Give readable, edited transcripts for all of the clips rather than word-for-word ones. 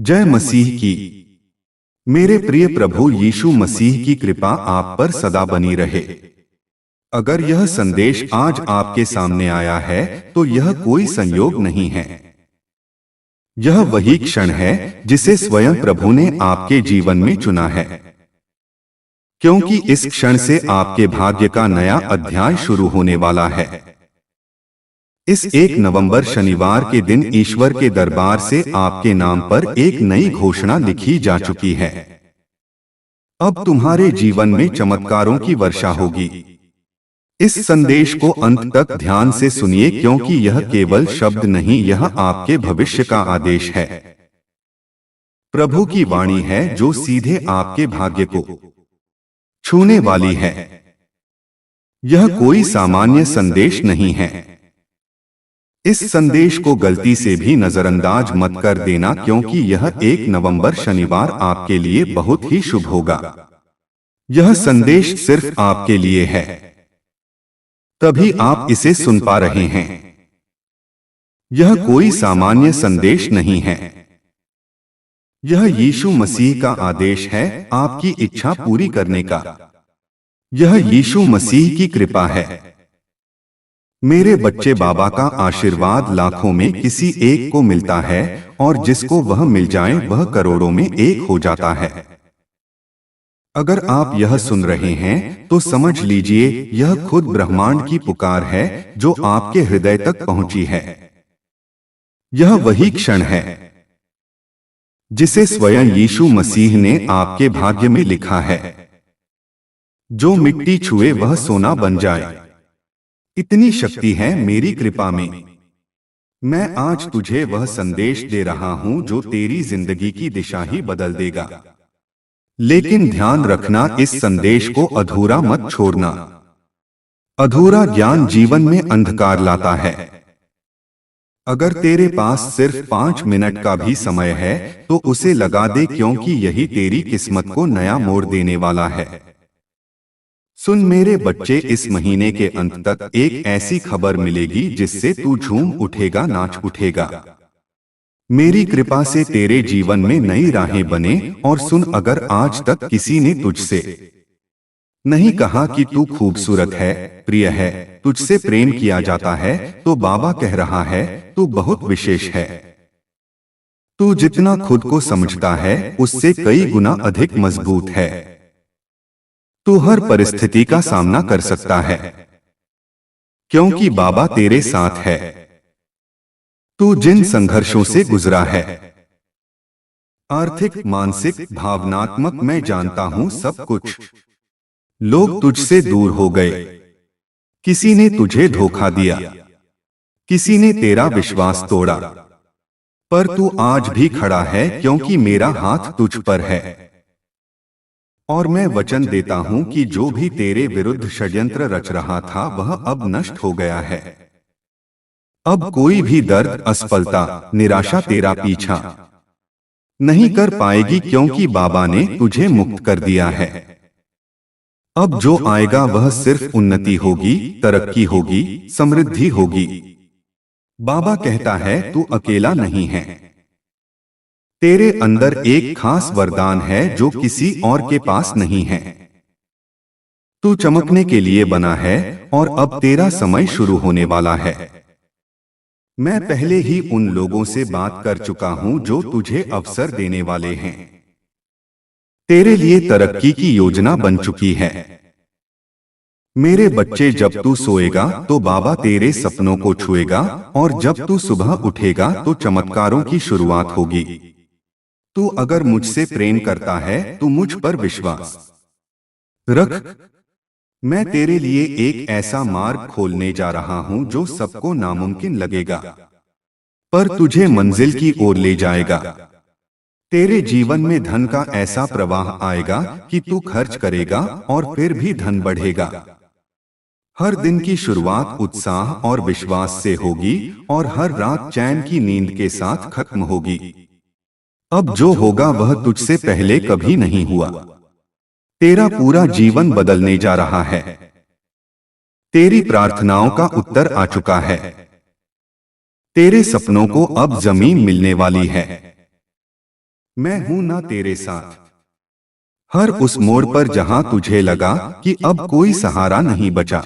जय मसीह की। मेरे प्रिय प्रभु यीशु मसीह की कृपा आप पर सदा बनी रहे। अगर यह संदेश आज आपके सामने आया है तो यह कोई संयोग नहीं है। यह वही क्षण है जिसे स्वयं प्रभु ने आपके जीवन में चुना है, क्योंकि इस क्षण से आपके भाग्य का नया अध्याय शुरू होने वाला है। इस 1 नवंबर शनिवार के दिन ईश्वर के दरबार से आपके नाम पर एक नई घोषणा लिखी जा चुकी है। अब तुम्हारे जीवन में चमत्कारों की वर्षा होगी। इस संदेश को अंत तक ध्यान से सुनिए, क्योंकि यह केवल शब्द नहीं, यह आपके भविष्य का आदेश है। प्रभु की वाणी है जो सीधे आपके भाग्य को छूने वाली है। यह कोई सामान्य संदेश नहीं है। इस संदेश को गलती से भी नजरअंदाज मत कर देना, क्योंकि यह 1 नवंबर शनिवार आपके लिए बहुत ही शुभ होगा। यह संदेश सिर्फ आपके लिए है, तभी आप इसे सुन पा रहे हैं। यह कोई सामान्य संदेश नहीं है। यह यीशु मसीह का आदेश है आपकी इच्छा पूरी करने का। यह यीशु मसीह की कृपा है। मेरे बच्चे, बाबा का आशीर्वाद लाखों में किसी एक को मिलता है, और जिसको वह मिल जाए वह करोड़ों में एक हो जाता है। अगर आप यह सुन रहे हैं तो समझ लीजिए यह खुद ब्रह्मांड की पुकार है जो आपके हृदय तक पहुंची है। यह वही क्षण है जिसे स्वयं यीशु मसीह ने आपके भाग्य में लिखा है। जो मिट्टी छुए वह सोना बन जाए, इतनी शक्ति है मेरी कृपा में। मैं आज तुझे वह संदेश दे रहा हूं जो तेरी जिंदगी की दिशा ही बदल देगा। लेकिन ध्यान रखना, इस संदेश को अधूरा मत छोड़ना। अधूरा ज्ञान जीवन में अंधकार लाता है। अगर तेरे पास सिर्फ 5 मिनट का भी समय है तो उसे लगा दे, क्योंकि यही तेरी किस्मत को नया मोड़ देने वाला है। सुन मेरे बच्चे, इस महीने के अंत तक एक ऐसी खबर मिलेगी जिससे तू झूम उठेगा, नाच उठेगा। मेरी कृपा से तेरे जीवन में नई राहें बने। और सुन, अगर आज तक किसी ने तुझसे नहीं कहा कि तू खूबसूरत है, प्रिय है, तुझसे प्रेम किया जाता है, तो बाबा कह रहा है तू बहुत विशेष है। तू जितना खुद को समझता है उससे कई गुना अधिक मजबूत है। तू हर परिस्थिति का सामना कर सकता है, क्योंकि बाबा तेरे साथ है। तू जिन संघर्षों से गुजरा है, आर्थिक, मानसिक, भावनात्मक, मैं जानता हूं सब कुछ। लोग तुझसे दूर हो गए, किसी ने तुझे धोखा दिया, किसी ने तेरा विश्वास तोड़ा, पर तू आज भी खड़ा है, क्योंकि मेरा हाथ तुझ पर है। और मैं वचन देता हूं कि जो भी तेरे विरुद्ध षड्यंत्र रच रहा था वह अब नष्ट हो गया है। अब कोई भी दर्द, असफलता, निराशा तेरा पीछा नहीं कर पाएगी, क्योंकि बाबा ने तुझे मुक्त कर दिया है। अब जो आएगा वह सिर्फ उन्नति होगी, तरक्की होगी, समृद्धि होगी। बाबा कहता है तू अकेला नहीं है। तेरे अंदर एक खास वरदान है जो किसी और के पास नहीं है। तू चमकने के लिए बना है, और अब तेरा समय शुरू होने वाला है। मैं पहले ही उन लोगों से बात कर चुका हूं जो तुझे अवसर देने वाले हैं। तेरे लिए तरक्की की योजना बन चुकी है। मेरे बच्चे, जब तू सोएगा तो बाबा तेरे सपनों को छुएगा, और जब तू सुबह उठेगा तो चमत्कारों की शुरुआत होगी। तू अगर मुझसे प्रेम करता है तो मुझ पर विश्वास रख। मैं तेरे लिए एक ऐसा मार्ग खोलने जा रहा हूं जो सबको नामुमकिन लगेगा, पर तुझे मंजिल की ओर ले जाएगा। तेरे जीवन में धन का ऐसा प्रवाह आएगा कि तू खर्च करेगा और फिर भी धन बढ़ेगा। हर दिन की शुरुआत उत्साह और विश्वास से होगी, और हर रात चैन की नींद के साथ खत्म होगी। अब जो होगा वह तुझसे पहले कभी नहीं हुआ। तेरा पूरा जीवन बदलने जा रहा है। तेरी प्रार्थनाओं का उत्तर आ चुका है। तेरे सपनों को अब जमीन मिलने वाली है। मैं हूं ना तेरे साथ। हर उस मोड़ पर जहां तुझे लगा कि अब कोई सहारा नहीं बचा,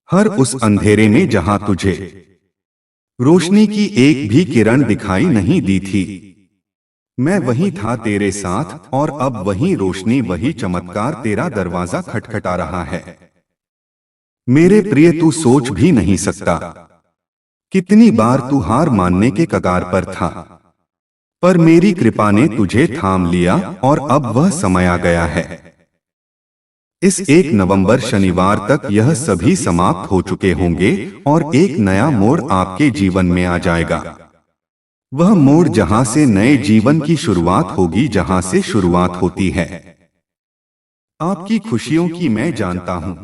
हर उस अंधेरे में जहां तुझे रोशनी की एक भी किरण दिखाई नहीं दी थी, मैं वहीं था तेरे साथ, और अब वही रोशनी, वही चमत्कार तेरा दरवाजा खटखटा रहा है। मेरे प्रिय, तू सोच भी नहीं सकता कितनी बार तू हार मानने के कगार पर था, पर मेरी कृपा ने तुझे थाम लिया और अब वह समय आ गया है। इस 1 नवंबर शनिवार तक यह सभी समाप्त हो चुके होंगे और एक नया मोड़ आपके जीवन में आ जाएगा। वह मोड़ जहां से नए जीवन की शुरुआत होगी, जहां से शुरुआत होती है आपकी खुशियों की। मैं जानता हूं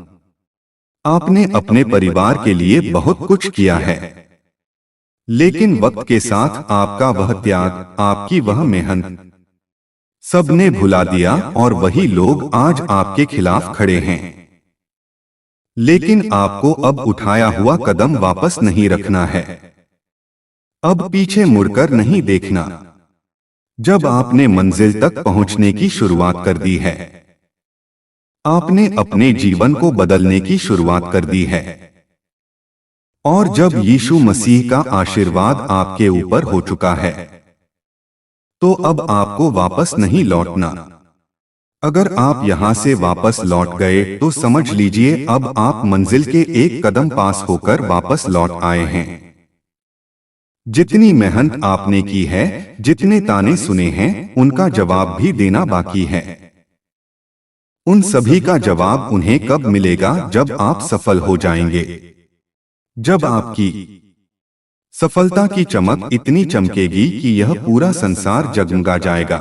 आपने अपने परिवार के लिए बहुत कुछ किया है, लेकिन वक्त के साथ आपका वह त्याग, आपकी वह मेहनत सबने भुला दिया और वही लोग आज आपके खिलाफ खड़े हैं। लेकिन आपको अब उठाया हुआ कदम वापस नहीं रखना है, अब पीछे मुड़कर नहीं देखना। जब आपने मंजिल तक पहुंचने की शुरुआत कर दी है, आपने अपने जीवन को बदलने की शुरुआत कर दी है, और जब यीशु मसीह का आशीर्वाद आपके ऊपर हो चुका है, तो अब आपको वापस नहीं लौटना। अगर आप यहां से वापस लौट गए तो समझ लीजिए अब आप मंजिल के एक कदम पास होकर वापस लौट आए हैं। जितनी मेहनत आपने की है, जितने ताने सुने हैं, उनका जवाब भी देना बाकी है। उन सभी का जवाब उन्हें कब मिलेगा? जब आप सफल हो जाएंगे, जब आपकी सफलता की चमक इतनी चमकेगी कि यह पूरा संसार जगमगा जाएगा।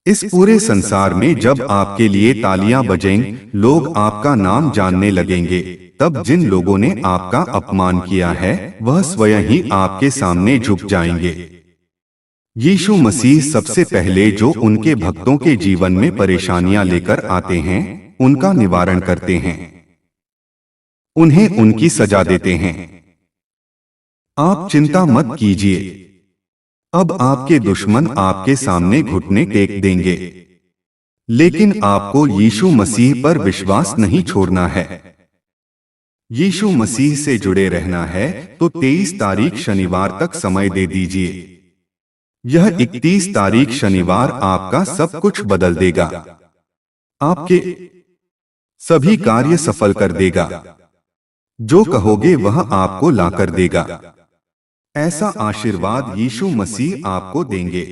इस पूरे संसार में जब आपके लिए तालियां बजेंगी, लोग आपका नाम जानने लगेंगे, तब जिन लोगों ने आपका अपमान किया है, वह स्वयं ही आपके सामने झुक जाएंगे। यीशु मसीह सबसे पहले जो उनके भक्तों के जीवन में परेशानियां लेकर आते हैं, उनका निवारण करते हैं, उन्हें उनकी सजा देते हैं। आप चिंता मत कीजिए, अब आपके दुश्मन आपके सामने घुटने टेक देंगे, लेकिन आपको यीशु मसीह पर विश्वास नहीं छोड़ना है। यीशु मसीह से जुड़े रहना है तो 23 तारीख शनिवार तक समय दे दीजिए। यह 31 तारीख शनिवार आपका सब कुछ बदल देगा, आपके सभी कार्य सफल कर देगा। जो कहोगे वह आपको ला कर देगा। ऐसा आशीर्वाद यीशु मसीह आपको देंगे।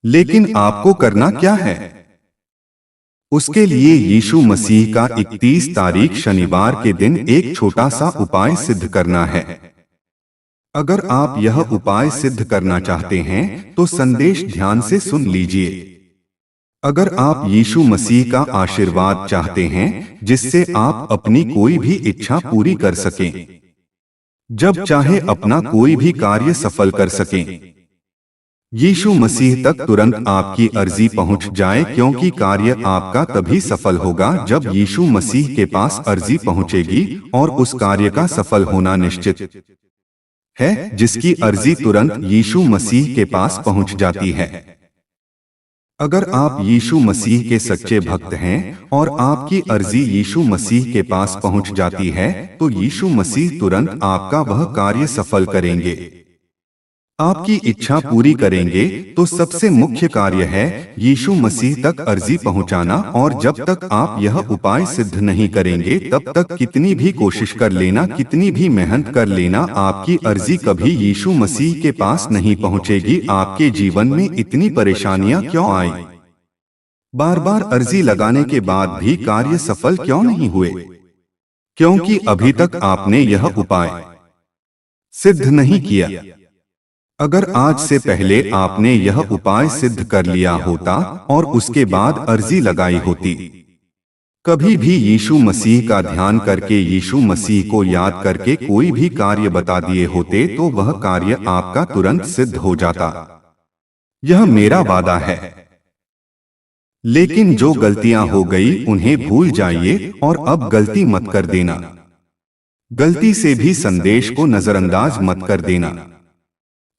लेकिन आपको करना क्या है? उसके लिए यीशु मसीह का 31 तारीख शनिवार के दिन एक छोटा सा उपाय सिद्ध करना है। अगर आप यह उपाय सिद्ध करना चाहते हैं तो संदेश ध्यान से सुन लीजिए। अगर आप यीशु मसीह का आशीर्वाद चाहते हैं जिससे आप अपनी कोई भी इच्छा पूरी कर सकें, जब चाहे अपना कोई भी कार्य सफल कर सकें, यीशु मसीह तक तुरंत आपकी अर्जी पहुंच जाए, क्योंकि कार्य आपका तभी सफल होगा जब यीशु मसीह के पास अर्जी पहुंचेगी, और उस कार्य का सफल होना निश्चित है जिसकी अर्जी तुरंत यीशु मसीह के पास पहुंच जाती है। अगर आप यीशु मसीह के सच्चे भक्त हैं और आपकी अर्जी यीशु मसीह के पास पहुंच जाती है, तो यीशु मसीह तुरंत आपका वह कार्य सफल करेंगे, आपकी इच्छा पूरी करेंगे। तो सबसे मुख्य कार्य है यीशु मसीह तक अर्जी पहुंचाना, और जब तक आप यह उपाय सिद्ध नहीं करेंगे तब तक कितनी भी कोशिश कर लेना, कितनी भी मेहनत कर लेना, आपकी अर्जी कभी यीशु मसीह के पास नहीं पहुंचेगी। आपके जीवन में इतनी परेशानियां क्यों आई? बार बार अर्जी लगाने के बाद भी कार्य सफल क्यों नहीं हुए? क्योंकि अभी तक आपने यह उपाय सिद्ध नहीं किया। अगर आज से पहले आपने यह उपाय सिद्ध कर लिया होता और उसके बाद अर्जी लगाई होती, कभी भी यीशु मसीह का ध्यान करके, यीशु मसीह को याद करके कोई भी कार्य बता दिए होते, तो वह कार्य आपका तुरंत सिद्ध हो जाता। यह मेरा वादा है। लेकिन जो गलतियां हो गई उन्हें भूल जाइए और अब गलती मत कर देना। गलती से भी संदेश को नजरअंदाज मत कर देना।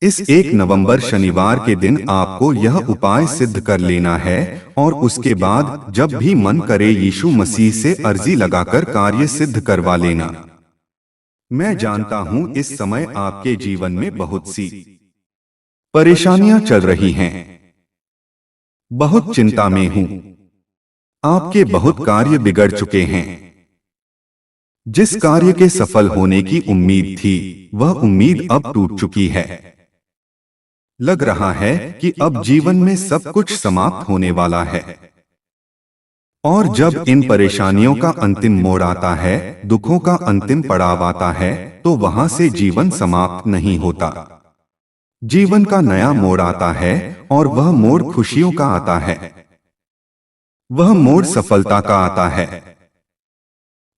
इस 1 नवंबर शनिवार के दिन आपको यह उपाय सिद्ध कर लेना है और उसके बाद जब भी मन करे यीशु मसीह से अर्जी लगाकर कार्य सिद्ध करवा लेना। मैं जानता हूं इस समय आपके जीवन में बहुत सी परेशानियां चल रही हैं। बहुत चिंता में हूं। आपके बहुत कार्य बिगड़ चुके हैं। जिस कार्य के सफल होने की उम्मीद थी, वह उम्मीद अब टूट चुकी है। लग रहा है कि अब जीवन में सब कुछ समाप्त होने वाला है। और जब इन परेशानियों का अंतिम मोड़ आता है, दुखों का अंतिम पड़ाव आता है, तो वहां से जीवन समाप्त नहीं होता। जीवन का नया मोड़ आता है और वह मोड़ खुशियों का आता है। वह मोड़ सफलता का आता है।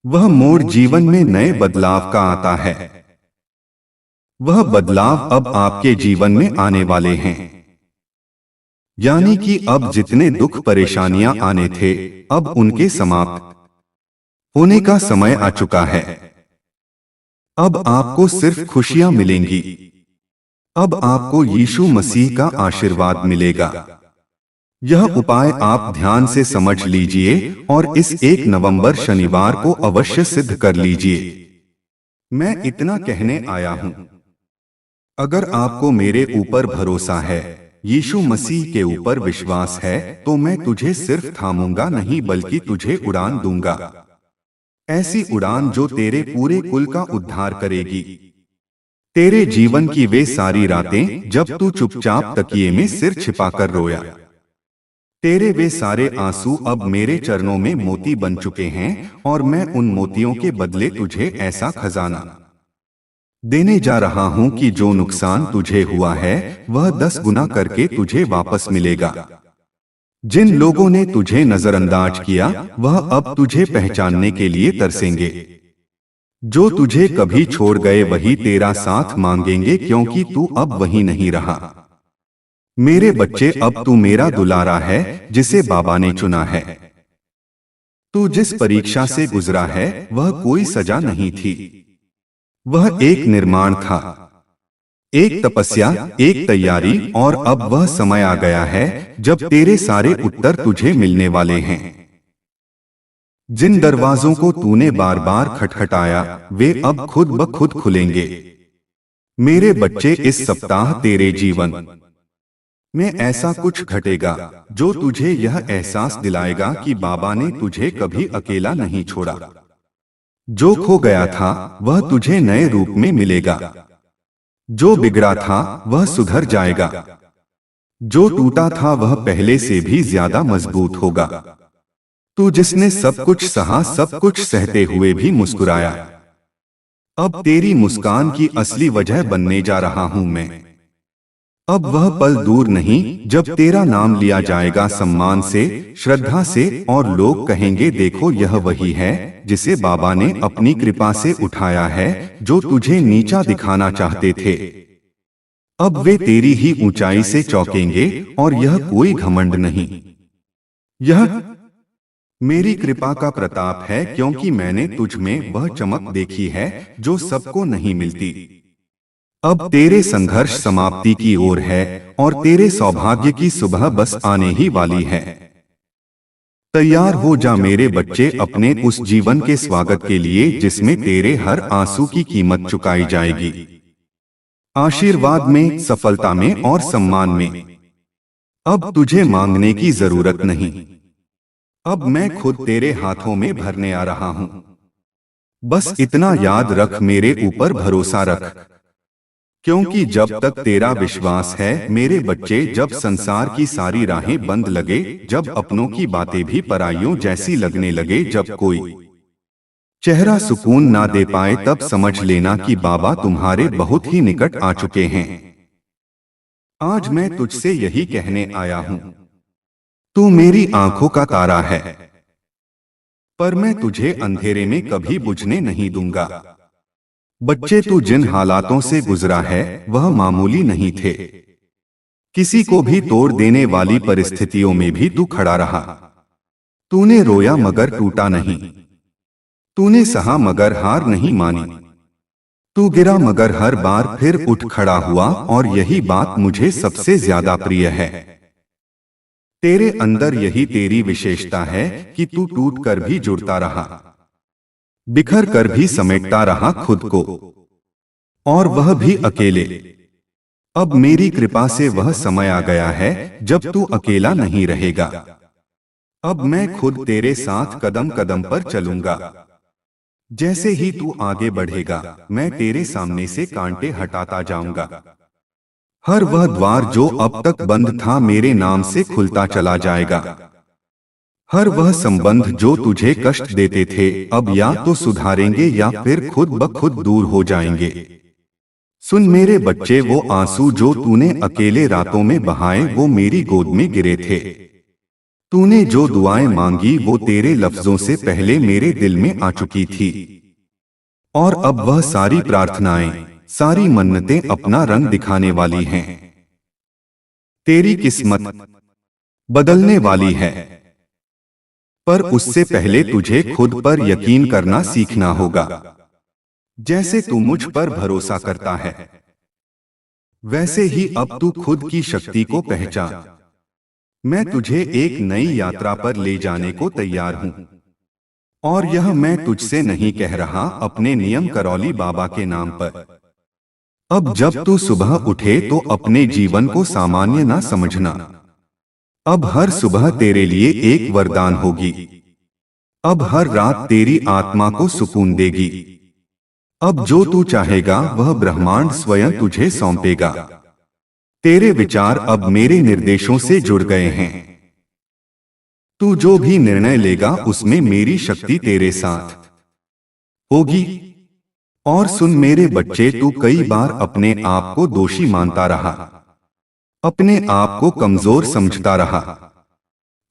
वह मोड़ जीवन में नए बदलाव का आता है। वह बदलाव अब आपके जीवन में आने वाले हैं। यानी कि अब जितने दुख परेशानियां आने थे, अब उनके समाप्त होने का समय आ चुका है। अब आपको सिर्फ खुशियां मिलेंगी। अब आपको यीशु मसीह का आशीर्वाद मिलेगा। यह उपाय आप ध्यान से समझ लीजिए और इस 1 नवंबर शनिवार को अवश्य सिद्ध कर लीजिए। मैं इतना कहने आया हूं। अगर आपको मेरे ऊपर भरोसा है, यीशु मसीह के ऊपर विश्वास है, तो मैं तुझे सिर्फ थामूंगा नहीं बल्कि तुझे उड़ान दूंगा। ऐसी उड़ान जो तेरे पूरे कुल का उद्धार करेगी। तेरे जीवन की वे सारी रातें जब तू चुपचाप तकिए में सिर छिपाकर रोया, तेरे वे सारे आंसू अब मेरे चरणों में मोती बन चुके हैं और मैं उन मोतियों के बदले तुझे ऐसा खजाना देने जा रहा हूं कि जो नुकसान तुझे हुआ है वह 10 गुना करके तुझे वापस मिलेगा। जिन लोगों ने तुझे नजरअंदाज किया, वह अब तुझे पहचानने के लिए तरसेंगे। जो तुझे कभी छोड़ गए वही तेरा साथ मांगेंगे, क्योंकि तू अब वही नहीं रहा। मेरे बच्चे, अब तू मेरा दुलारा है जिसे बाबा ने चुना है। तू जिस परीक्षा से गुजरा है वह कोई सजा नहीं थी। वह एक निर्माण था, एक तपस्या, एक तैयारी, और अब वह समय आ गया है जब तेरे सारे उत्तर तुझे मिलने वाले हैं। जिन दरवाजों को तूने बार बार खटखटाया, वे अब खुद ब खुद खुलेंगे। मेरे बच्चे, इस सप्ताह तेरे जीवन में ऐसा कुछ घटेगा जो तुझे यह एहसास दिलाएगा कि बाबा ने तुझे कभी अकेला नहीं छोड़ा। जो खो गया था वह तुझे नए रूप में मिलेगा। जो बिगड़ा था वह सुधर जाएगा। जो टूटा था वह पहले से भी ज्यादा मजबूत होगा। तू जिसने सब कुछ सहा, सब कुछ सहते हुए भी मुस्कुराया, अब तेरी मुस्कान की असली वजह बनने जा रहा हूं मैं। अब वह पल दूर नहीं जब तेरा नाम लिया जाएगा सम्मान से, श्रद्धा से, और लोग कहेंगे, देखो यह वही है जिसे बाबा ने अपनी कृपा से उठाया है, जो तुझे नीचा दिखाना चाहते थे। अब वे तेरी ही ऊंचाई से चौंकेंगे, और यह कोई घमंड नहीं, यह मेरी कृपा का प्रताप है, क्योंकि मैंने तुझ में वह चमक देखी है जो सबको नहीं मिलती। अब तेरे संघर्ष समाप्ति की ओर है और तेरे सौभाग्य की सुबह बस आने ही वाली है। तैयार हो जा मेरे बच्चे अपने उस जीवन के स्वागत के लिए जिसमें तेरे हर आंसू की कीमत चुकाई जाएगी। आशीर्वाद में, सफलता में और सम्मान में। अब तुझे मांगने की जरूरत नहीं। अब मैं खुद तेरे हाथों में भरने आ रहा हूं। बस इतना याद रख, मेरे ऊपर भरोसा रख, क्योंकि जब तक तेरा विश्वास है मेरे बच्चे, जब संसार की सारी राहें बंद लगे, जब अपनों की बातें भी पराइयों जैसी लगने लगे, जब कोई चेहरा सुकून ना दे पाए, तब समझ लेना कि बाबा तुम्हारे बहुत ही निकट आ चुके हैं। आज मैं तुझसे यही कहने आया हूं, तू मेरी आंखों का तारा है, पर मैं तुझे अंधेरे में कभी बुझने नहीं दूंगा। बच्चे, तू जिन हालातों से गुजरा है वह मामूली नहीं थे। किसी को भी तोड़ देने वाली परिस्थितियों में भी तू खड़ा रहा। तूने रोया मगर टूटा नहीं। तूने सहा मगर हार नहीं मानी। तू गिरा मगर हर बार फिर उठ खड़ा हुआ और यही बात मुझे सबसे ज्यादा प्रिय है। तेरे अंदर यही तेरी विशेषता है कि तू टूट कर भी जुड़ता रहा, बिखर कर भी समेटता रहा खुद को, और वह भी अकेले। अब मेरी कृपा से वह समय आ गया है जब तू अकेला नहीं रहेगा। अब मैं खुद तेरे साथ कदम कदम पर चलूंगा। जैसे ही तू आगे बढ़ेगा मैं तेरे सामने से कांटे हटाता जाऊंगा। हर वह द्वार जो अब तक बंद था मेरे नाम से खुलता चला जाएगा। हर वह संबंध जो तुझे कष्ट देते थे अब या तो सुधारेंगे या फिर खुद ब खुद दूर हो जाएंगे। सुन मेरे बच्चे, वो आंसू जो तूने अकेले रातों में बहाए वो मेरी गोद में गिरे थे। तूने जो दुआएं मांगी वो तेरे लफ्जों से पहले मेरे दिल में आ चुकी थी। और अब वह सारी प्रार्थनाएं, सारी मन्नतें अपना रंग दिखाने वाली हैं। तेरी किस्मत बदलने वाली है, पर उससे पहले तुझे खुद पर यकीन करना सीखना होगा। जैसे तू मुझ पर भरोसा करता है वैसे ही अब तू खुद की शक्ति को पहचान। मैं तुझे एक नई यात्रा पर ले जाने को तैयार हूं, और यह मैं तुझसे नहीं कह रहा अपने नियम करौली बाबा के नाम पर। अब जब तू सुबह उठे तो अपने जीवन को सामान्य ना समझना। अब हर सुबह तेरे लिए एक वरदान होगी। अब हर रात तेरी आत्मा को सुकून देगी। अब जो तू चाहेगा वह ब्रह्मांड स्वयं तुझे सौंपेगा। तेरे विचार अब मेरे निर्देशों से जुड़ गए हैं। तू जो भी निर्णय लेगा उसमें मेरी शक्ति तेरे साथ होगी। और सुन मेरे बच्चे, तू कई बार अपने आप को दोषी मानता रहा, अपने आप को कमजोर समझता रहा,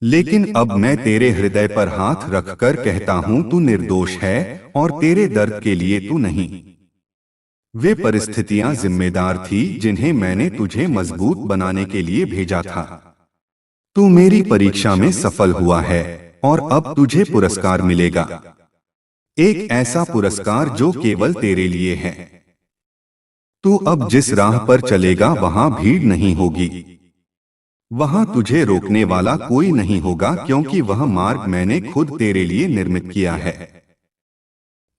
लेकिन अब मैं तेरे हृदय पर हाथ रखकर कहता हूं तू निर्दोष है और तेरे दर्द के लिए तू नहीं। वे परिस्थितियां जिम्मेदार थी जिन्हें मैंने तुझे मजबूत बनाने के लिए भेजा था। तू मेरी परीक्षा में सफल हुआ है और अब तुझे पुरस्कार मिलेगा। एक ऐसा पुरस्कार जो केवल तेरे लिए है। तू अब जिस राह पर चलेगा वहां भीड़ नहीं होगी। वहां तुझे रोकने वाला कोई नहीं होगा, क्योंकि वह मार्ग मैंने खुद तेरे लिए निर्मित किया है।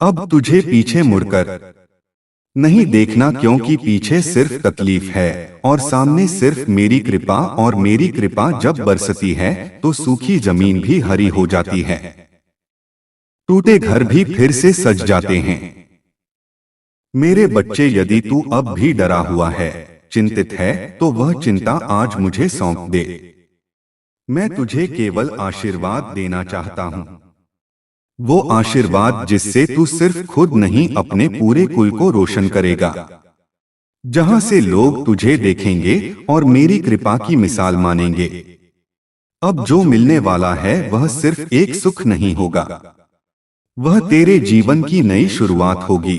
अब तुझे पीछे मुड़कर नहीं देखना, क्योंकि पीछे सिर्फ तकलीफ है और सामने सिर्फ मेरी कृपा। और मेरी कृपा जब बरसती है तो सूखी जमीन भी हरी हो जाती है, टूटे घर भी फिर से सज जाते हैं। मेरे बच्चे, यदि तू अब भी डरा हुआ है, चिंतित है, तो वह चिंता आज मुझे सौंप दे। मैं तुझे केवल आशीर्वाद देना चाहता हूं, वो आशीर्वाद जिससे तू सिर्फ खुद नहीं अपने पूरे कुल को रोशन करेगा। जहां से लोग तुझे देखेंगे और मेरी कृपा की मिसाल मानेंगे। अब जो मिलने वाला है वह सिर्फ एक सुख नहीं होगा, वह तेरे जीवन की नई शुरुआत होगी।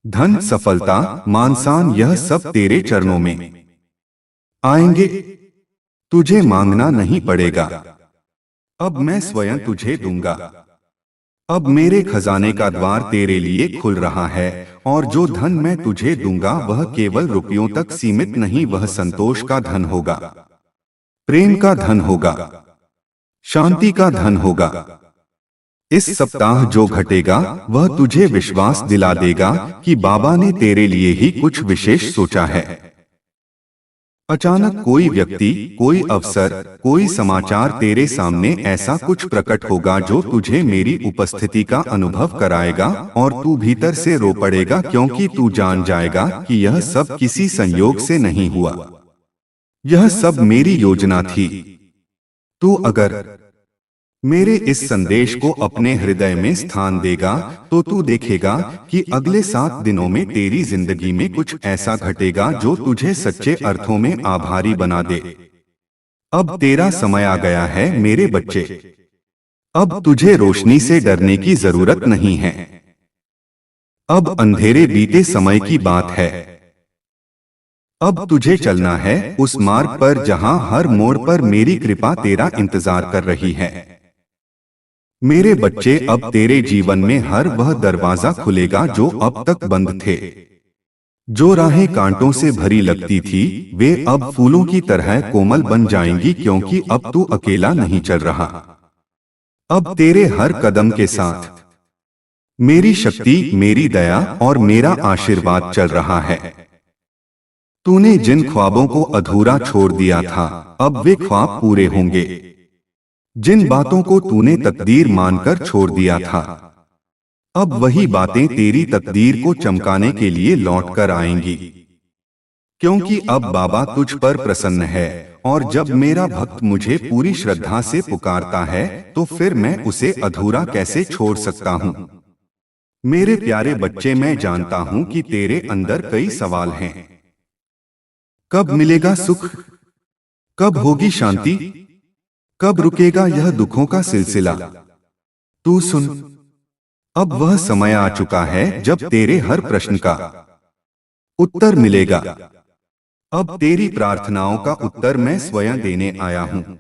धन, सफलता, मान-सम्मान, यह सब तेरे चरणों में आएंगे। तुझे मांगना नहीं पड़ेगा, अब मैं स्वयं तुझे दूंगा। अब मेरे खजाने का द्वार तेरे लिए खुल रहा है, और जो धन मैं तुझे दूंगा वह केवल रुपयों तक सीमित नहीं, वह संतोष का धन होगा, प्रेम का धन होगा, शांति का धन होगा। इस सप्ताह जो घटेगा वह तुझे विश्वास दिला देगा कि बाबा ने तेरे लिए ही कुछ विशेष सोचा है। अचानक कोई व्यक्ति, कोई अवसर, कोई समाचार तेरे सामने ऐसा कुछ प्रकट होगा जो तुझे मेरी उपस्थिति का अनुभव कराएगा, और तू भीतर से रो पड़ेगा, क्योंकि तू जान जाएगा कि यह सब किसी संयोग से नहीं हुआ, यह सब मेरी योजना थी। तू अगर मेरे इस संदेश को अपने हृदय में स्थान देगा तो तू देखेगा कि अगले 7 दिनों में तेरी जिंदगी में कुछ ऐसा घटेगा जो तुझे सच्चे अर्थों में आभारी बना दे। अब तेरा समय आ गया है मेरे बच्चे। अब तुझे रोशनी से डरने की जरूरत नहीं है। अब अंधेरे बीते समय की बात है। अब तुझे चलना है उस मार्ग पर जहां हर मोड़ पर मेरी कृपा तेरा इंतजार कर रही है। मेरे बच्चे, अब तेरे जीवन में हर वह दरवाजा खुलेगा जो अब तक बंद थे। जो राहें कांटों से भरी लगती थी, वे अब फूलों की तरह कोमल बन जाएंगी, क्योंकि अब तू अकेला नहीं चल रहा। अब तेरे हर कदम के साथ मेरी शक्ति, मेरी दया और मेरा आशीर्वाद चल रहा है। तूने जिन ख्वाबों को अधूरा छोड़ दिया था, अब वे ख्वाब पूरे होंगे। जिन बातों को तूने तकदीर मानकर छोड़ दिया था, अब वही बातें तेरी तकदीर को चमकाने के लिए लौट कर आएंगी। क्योंकि अब बाबा तुझ पर प्रसन्न है, और जब मेरा भक्त मुझे पूरी श्रद्धा से पुकारता है, तो फिर मैं उसे अधूरा कैसे छोड़ सकता हूँ। मेरे प्यारे बच्चे, मैं जानता हूँ कि तेरे अंदर कई सवाल हैं। कब मिलेगा सुख? कब होगी शांति? कब रुकेगा यह दुखों का सिलसिला? तू सुन, अब वह समय आ चुका है जब तेरे हर प्रश्न का उत्तर मिलेगा। अब तेरी प्रार्थनाओं का उत्तर मैं स्वयं देने आया हूं।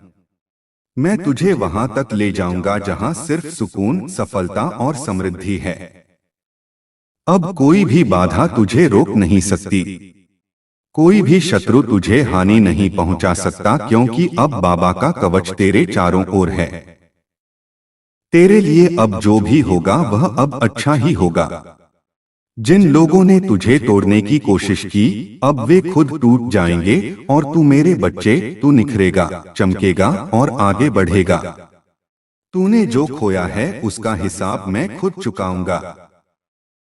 मैं तुझे वहां तक ले जाऊंगा जहां सिर्फ सुकून, सफलता और समृद्धि है। अब कोई भी बाधा तुझे रोक नहीं सकती। कोई भी शत्रु तुझे हानि नहीं पहुंचा सकता, क्योंकि अब बाबा का कवच तेरे चारों ओर है। तेरे लिए अब जो भी होगा वह अब अच्छा ही होगा। जिन लोगों ने तुझे तोड़ने की कोशिश की, अब वे खुद टूट जाएंगे, और तू मेरे बच्चे, तू निखरेगा, चमकेगा और आगे बढ़ेगा। तूने जो खोया है उसका हिसाब मैं खुद चुकाऊंगा।